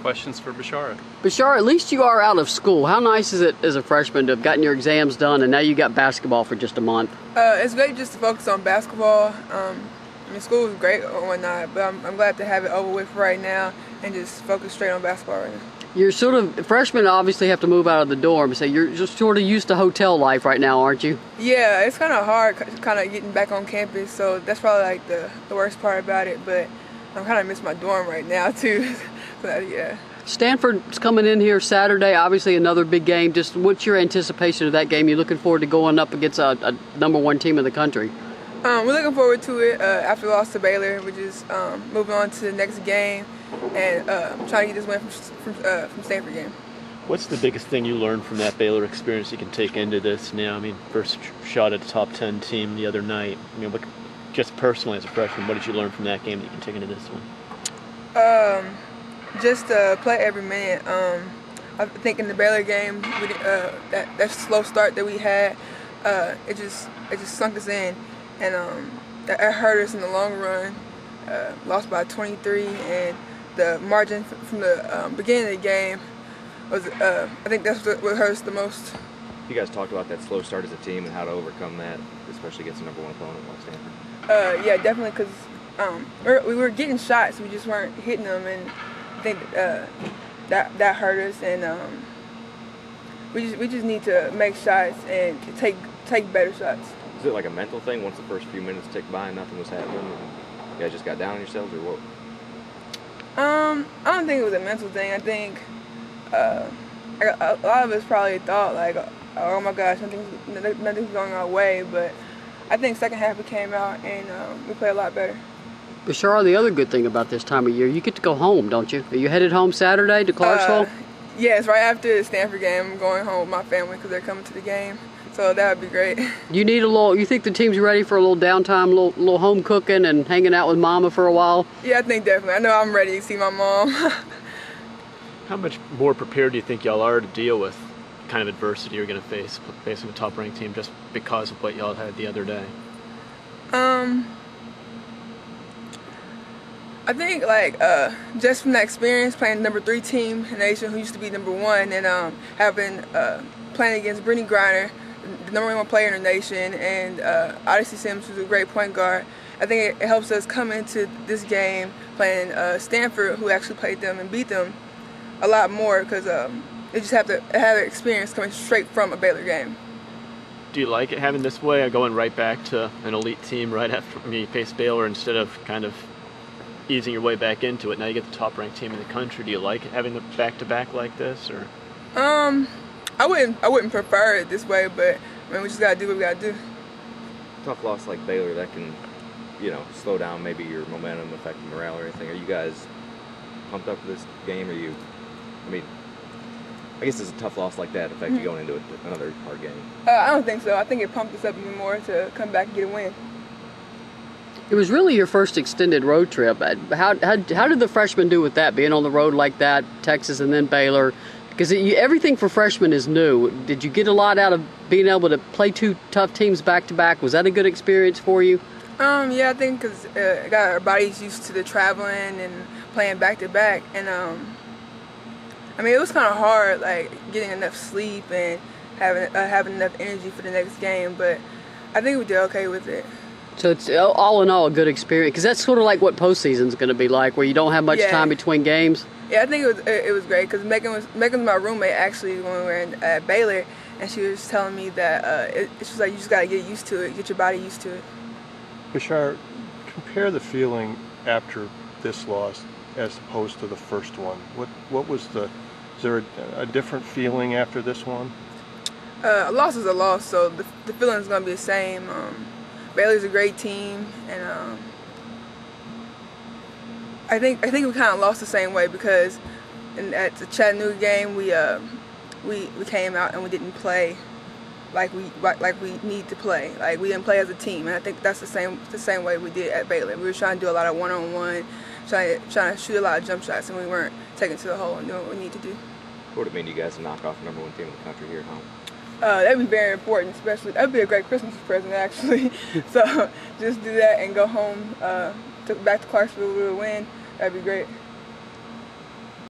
questions for Bashaara. Bashaara, at least you are out of school. How nice is it as a freshman to have gotten your exams done and now you got basketball for just a month? It's great just to focus on basketball. I mean, school is great or whatnot, but I'm glad to have it over with right now and just focus straight on basketball right now. You're sort of, freshmen obviously have to move out of the dorm, so you're just sort of used to hotel life right now, aren't you? Yeah, it's kind of hard kind of getting back on campus, so that's probably like the worst part about it, but I'm kind of miss my dorm right now too. So, yeah. Stanford's coming in here Saturday, obviously another big game. Just what's your anticipation of that game? You're looking forward to going up against a #1 team in the country? We're looking forward to it after we lost to Baylor. We're just moving on to the next game and trying to get this win from Stanford game. What's the biggest thing you learned from that Baylor experience you can take into this now? I mean, first shot at a top 10 team the other night. I mean, just personally as a freshman, what did you learn from that game that you can take into this one? Just play every minute. I think in the Baylor game, that slow start that we had, it just sunk us in, and it hurt us in the long run. Lost by 23, and the margin from the beginning of the game was, I think that's what hurt us the most. You guys talked about that slow start as a team and how to overcome that, especially against the #1 opponent like Stanford. Yeah, definitely, because we were getting shots, we just weren't hitting them, and I think that hurt us, and we just need to make shots and take better shots. Is it like a mental thing? Once the first few minutes ticked by and nothing was happening, and you guys just got down on yourselves, or what? I don't think it was a mental thing. I think a lot of us probably thought like, oh my gosh, nothing's going our way. But I think second half we came out and we played a lot better. Bashaara, the other good thing about this time of year, you get to go home, don't you? Are you headed home Saturday to Clarksville? Yes, right after the Stanford game, I'm going home with my family because they're coming to the game. So that would be great. You need you think the team's ready for a little downtime, little home cooking and hanging out with Mama for a while? Yeah, I think definitely. I know I'm ready to see my mom. How much more prepared do you think y'all are to deal with kind of adversity you're going to face facing a top-ranked team just because of what y'all had the other day? I think just from that experience playing the #3 team in the nation who used to be #1 and having playing against Brittany Griner, the #1 player in the nation, and Odyssey Sims, who's a great point guard. I think it helps us come into this game playing Stanford, who actually played them and beat them a lot more because they just have to have an experience coming straight from a Baylor game. Do you like it having this way, or going right back to an elite team right after you face Baylor instead of kind of easing your way back into it? Now you get the top-ranked team in the country. Do you like having the back-to-back like this, or? I wouldn't prefer it this way, but I mean, we just gotta do what we gotta do. Tough loss like Baylor that can, slow down maybe your momentum, affect morale or anything. Are you guys pumped up for this game? I guess it's a tough loss like that affect you going into another hard game. I don't think so. I think it pumped us up even more to come back and get a win. It was really your first extended road trip. How did the freshmen do with that, being on the road like that, Texas and then Baylor? Because everything for freshmen is new. Did you get a lot out of being able to play two tough teams back-to-back? Was that a good experience for you? Yeah, I think because got our bodies used to the traveling and playing back-to-back. And, it was kind of hard, like, getting enough sleep and having enough energy for the next game. But I think we did okay with it. So it's all in all a good experience, because that's sort of like what postseason's going to be like, where you don't have much time between games. Yeah, I think it was great because Megan was my roommate actually when we were at Baylor, and she was telling me that it's just like you just got to get used to it, get your body used to it. Bashaara, compare the feeling after this loss as opposed to the first one. What was is there a different feeling after this one? A loss is a loss, so the feeling is going to be the same. Baylor's a great team, and I think we kind of lost the same way because at the Chattanooga game we came out and we didn't play like we need to play. Like we didn't play as a team, and I think that's the same way we did at Baylor. We were trying to do a lot of one-on-one, trying to shoot a lot of jump shots, and we weren't taking it to the hole and doing what we need to do. What would it mean to you guys to knock off the #1 team in the country here at home? That'd be very important, especially that'd be a great Christmas present actually. So just do that and go home back to Clarksville with a win. That'd be great.